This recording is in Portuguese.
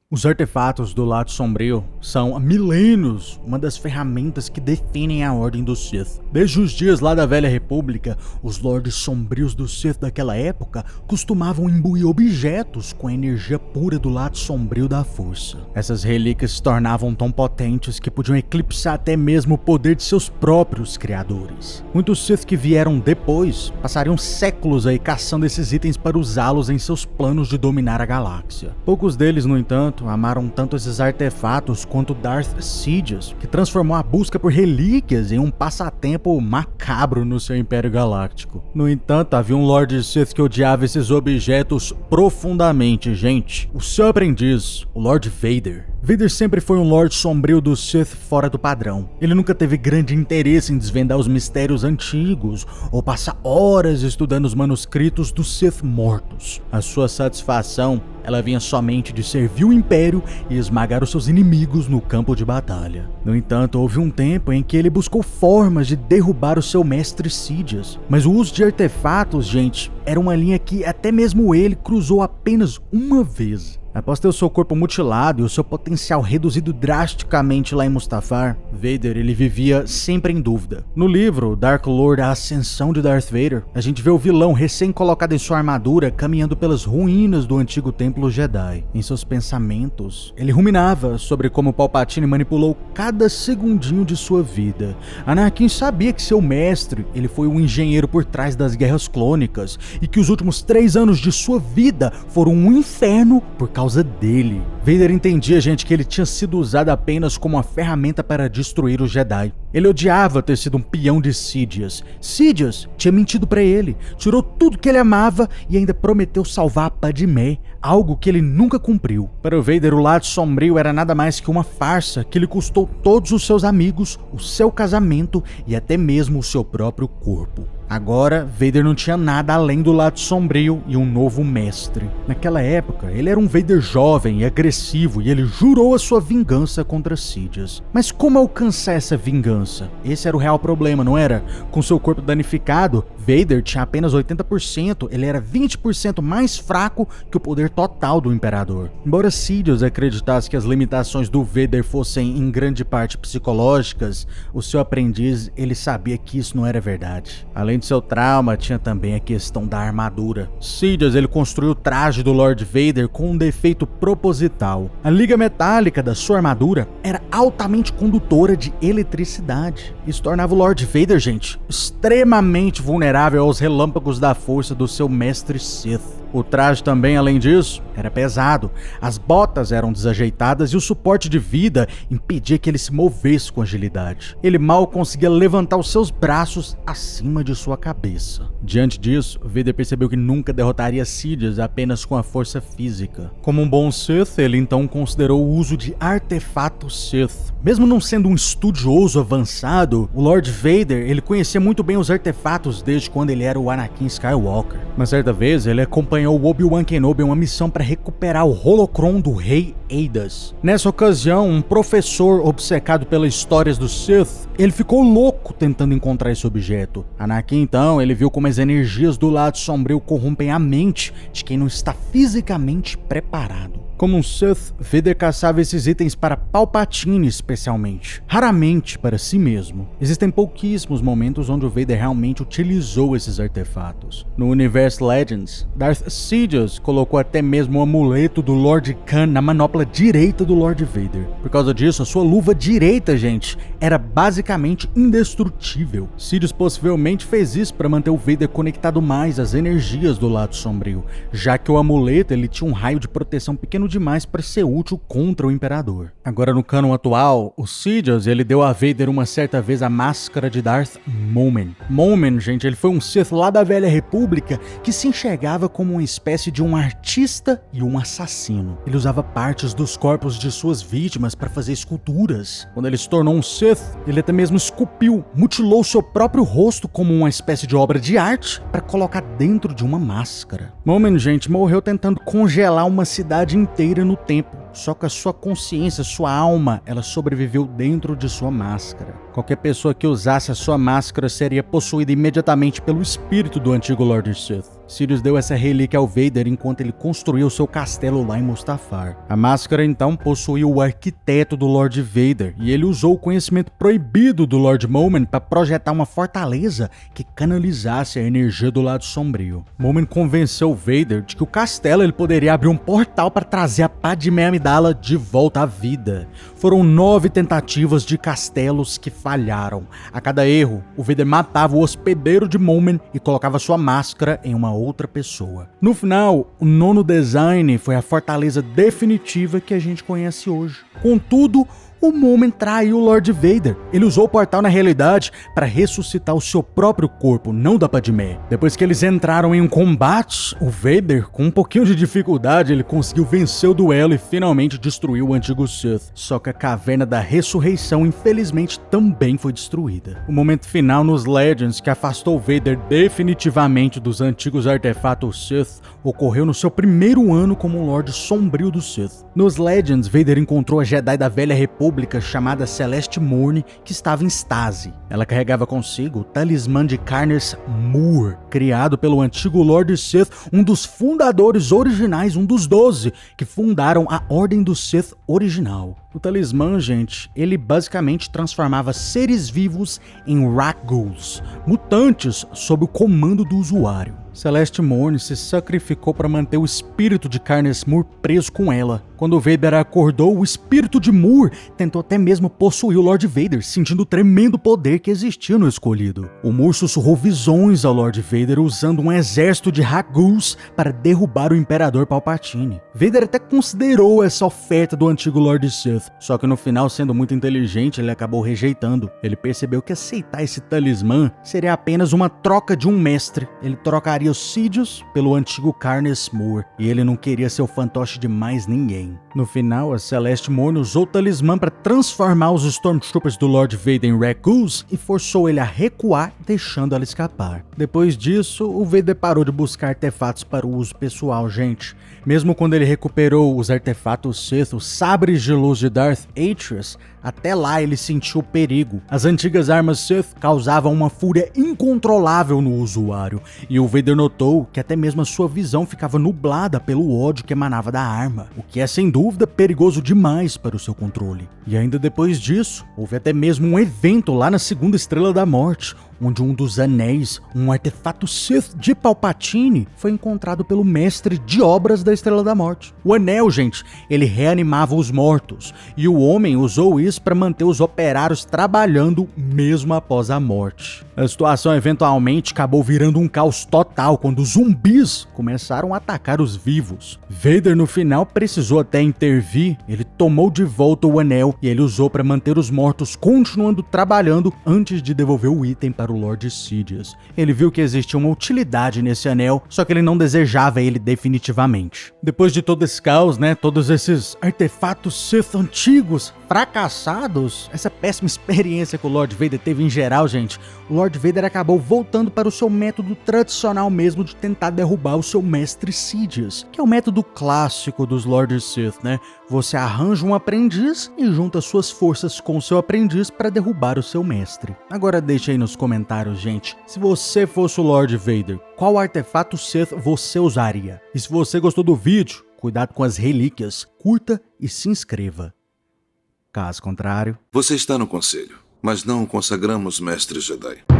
Os artefatos do lado sombrio são há milênios uma das ferramentas que definem a Ordem do Sith. Desde os dias lá da Velha República, os Lordes Sombrios do Sith daquela época costumavam imbuir objetos com a energia pura do lado sombrio da Força. Essas relíquias se tornavam tão potentes que podiam eclipsar até mesmo o poder de seus próprios criadores. Muitos Sith que vieram depois passariam séculos aí caçando esses itens para usá-los em seus planos de dominar a galáxia. Poucos deles, no entanto, amaram tanto esses artefatos quanto Darth Sidious, que transformou a busca por relíquias em um passatempo macabro no seu Império Galáctico. No entanto, havia um Lord Sith que odiava esses objetos profundamente, gente. O seu aprendiz, o Lord Vader. Vader sempre foi um Lorde Sombrio do Sith fora do padrão. Ele nunca teve grande interesse em desvendar os mistérios antigos ou passar horas estudando os manuscritos dos Sith mortos. A sua satisfação, ela vinha somente de servir o Império e esmagar os seus inimigos no campo de batalha. No entanto, houve um tempo em que ele buscou formas de derrubar o seu mestre Sidious. Mas o uso de artefatos, gente, era uma linha que até mesmo ele cruzou apenas uma vez. Após ter o seu corpo mutilado e o seu potencial reduzido drasticamente lá em Mustafar, Vader ele vivia sempre em dúvida. No livro Dark Lord, A Ascensão de Darth Vader, a gente vê o vilão recém-colocado em sua armadura caminhando pelas ruínas do antigo templo Jedi. Em seus pensamentos, ele ruminava sobre como Palpatine manipulou cada segundinho de sua vida. Anakin sabia que seu mestre ele foi o engenheiro por trás das guerras clônicas e que os últimos 3 anos de sua vida foram um inferno por causa dele. Vader entendia, gente, que ele tinha sido usado apenas como uma ferramenta para destruir os Jedi. Ele odiava ter sido um peão de Sidious. Sidious tinha mentido para ele, tirou tudo que ele amava e ainda prometeu salvar a Padmé, algo que ele nunca cumpriu. Para o Vader, o lado sombrio era nada mais que uma farsa que lhe custou todos os seus amigos, o seu casamento e até mesmo o seu próprio corpo. Agora, Vader não tinha nada além do lado sombrio e um novo mestre. Naquela época, ele era um Vader jovem e agressivo e ele jurou a sua vingança contra Sidious. Mas como alcançar essa vingança? Esse era o real problema, não era? Com seu corpo danificado, Vader tinha apenas 80%, ele era 20% mais fraco que o poder total do Imperador. Embora Sidious acreditasse que as limitações do Vader fossem em grande parte psicológicas, o seu aprendiz ele sabia que isso não era verdade. Além de seu trauma, tinha também a questão da armadura. Sidious ele construiu o traje do Lord Vader com um defeito proposital. A liga metálica da sua armadura era altamente condutora de eletricidade. Isso tornava o Lord Vader, gente, extremamente vulnerável aos relâmpagos da força do seu mestre Sith. O traje também, além disso, era pesado, as botas eram desajeitadas e o suporte de vida impedia que ele se movesse com agilidade. Ele mal conseguia levantar os seus braços acima de sua cabeça. Diante disso, Vader percebeu que nunca derrotaria Sidious apenas com a força física. Como um bom Sith, ele então considerou o uso de artefatos Sith. Mesmo não sendo um estudioso avançado, o Lord Vader ele conhecia muito bem os artefatos desde quando ele era o Anakin Skywalker. Uma certa vez, ele acompanhou o Obi-Wan Kenobi em uma missão para recuperar o holocron do rei Eidas. Nessa ocasião, um professor obcecado pelas histórias do Sith, ele ficou louco tentando encontrar esse objeto. Anakin então, ele viu como as energias do lado sombrio corrompem a mente de quem não está fisicamente preparado. Como um Sith, Vader caçava esses itens para Palpatine especialmente, raramente para si mesmo. Existem pouquíssimos momentos onde o Vader realmente utilizou esses artefatos. No universo Legends, Darth Sidious colocou até mesmo o amuleto do Lord Khan na manopla direita do Lord Vader. Por causa disso, a sua luva direita, gente, era basicamente indestrutível. Sidious possivelmente fez isso para manter o Vader conectado mais às energias do lado sombrio, já que o amuleto ele tinha um raio de proteção pequeno demais para ser útil contra o Imperador. Agora no canon atual, o Sidious ele deu a Vader uma certa vez a máscara de Darth Momin. Momin, gente, ele foi um Sith lá da Velha República que se enxergava como uma espécie de um artista e um assassino. Ele usava partes dos corpos de suas vítimas para fazer esculturas. Quando ele se tornou um Sith, ele até mesmo esculpiu, mutilou seu próprio rosto como uma espécie de obra de arte para colocar dentro de uma máscara. Momin, gente, morreu tentando congelar uma cidade inteira no tempo. Só que a sua consciência, sua alma, ela sobreviveu dentro de sua máscara. Qualquer pessoa que usasse a sua máscara seria possuída imediatamente pelo espírito do antigo Lord Sith. Sidious deu essa relíquia ao Vader enquanto ele construía o seu castelo lá em Mustafar. A máscara então possuía o arquiteto do Lord Vader e ele usou o conhecimento proibido do Lord Momen para projetar uma fortaleza que canalizasse a energia do lado sombrio. Momen convenceu Vader de que o castelo ele poderia abrir um portal para trazer a Padmé Amidala de volta à vida. Foram 9 tentativas de castelos que falharam. A cada erro, o Vader matava o hospedeiro de Momen e colocava sua máscara em uma outra pessoa. No final, o 9º design foi a fortaleza definitiva que a gente conhece hoje. Contudo, o Momen traiu o Lord Vader. Ele usou o portal na realidade para ressuscitar o seu próprio corpo, não da Padmé. Depois que eles entraram em um combate, o Vader, com um pouquinho de dificuldade, ele conseguiu vencer o duelo e finalmente destruiu o antigo Sith. Só que a Caverna da Ressurreição, infelizmente, também foi destruída. O momento final nos Legends, que afastou o Vader definitivamente dos antigos artefatos Sith, ocorreu no seu primeiro ano como um Lorde Sombrio do Sith. Nos Legends, Vader encontrou a Jedi da Velha República chamada Celeste Morne, que estava em estase. Ela carregava consigo o talismã de Carnes Moore, criado pelo antigo Lord Sith, um dos fundadores originais, um dos 12 que fundaram a Ordem do Sith original. O talismã, gente, ele basicamente transformava seres vivos em Rakghouls, mutantes sob o comando do usuário. Celeste Morne se sacrificou para manter o espírito de Carnes Moore preso com ela. Quando o Vader acordou, o espírito de Moore tentou até mesmo possuir o Lord Vader, sentindo o tremendo poder que existia no escolhido. O Moore sussurrou visões ao Lord Vader usando um exército de Rakghouls para derrubar o Imperador Palpatine. Vader até considerou essa oferta do antigo Lord Sith, só que no final, sendo muito inteligente, ele acabou rejeitando. Ele percebeu que aceitar esse talismã seria apenas uma troca de um mestre. Ele trocaria o Sidious pelo antigo Carnes Moore, e ele não queria ser o fantoche de mais ninguém. No final, a Celeste Morne usou o talismã para transformar os Stormtroopers do Lord Vader em Rakghouls e forçou ele a recuar, deixando ela escapar. Depois disso, o Vader parou de buscar artefatos para o uso pessoal, gente. Mesmo quando ele recuperou os artefatos Sith, os sabres de luz de Darth Atreus, até lá ele sentiu perigo. As antigas armas Sith causavam uma fúria incontrolável no usuário, e o Vader notou que até mesmo a sua visão ficava nublada pelo ódio que emanava da arma, o que é sem dúvida perigoso demais para o seu controle. E ainda depois disso, houve até mesmo um evento lá na Segunda Estrela da Morte, onde um dos anéis, um artefato Sith de Palpatine, foi encontrado pelo mestre de obras da Estrela da Morte. O anel, gente, ele reanimava os mortos, e o homem usou isso para manter os operários trabalhando mesmo após a morte. A situação eventualmente acabou virando um caos total quando os zumbis começaram a atacar os vivos. Vader no final precisou até intervir, ele tomou de volta o anel e ele usou para manter os mortos continuando trabalhando antes de devolver o item para o Lord Sidious. Ele viu que existia uma utilidade nesse anel, só que ele não desejava ele definitivamente. Depois de todo esse caos, todos esses artefatos Sith antigos, fracassados, essa péssima experiência que o Lord Vader teve em geral, gente, o Lord Vader acabou voltando para o seu método tradicional mesmo de tentar derrubar o seu mestre Sidious, que é o método clássico dos Lord Sith, Você arranja um aprendiz e junta suas forças com o seu aprendiz para derrubar o seu mestre. Agora deixa aí nos comentários, gente, se você fosse o Lord Vader, qual artefato Sith você usaria? E se você gostou do vídeo, cuidado com as relíquias, curta e se inscreva. Caso contrário... Você está no conselho, mas não o consagramos mestre Jedi.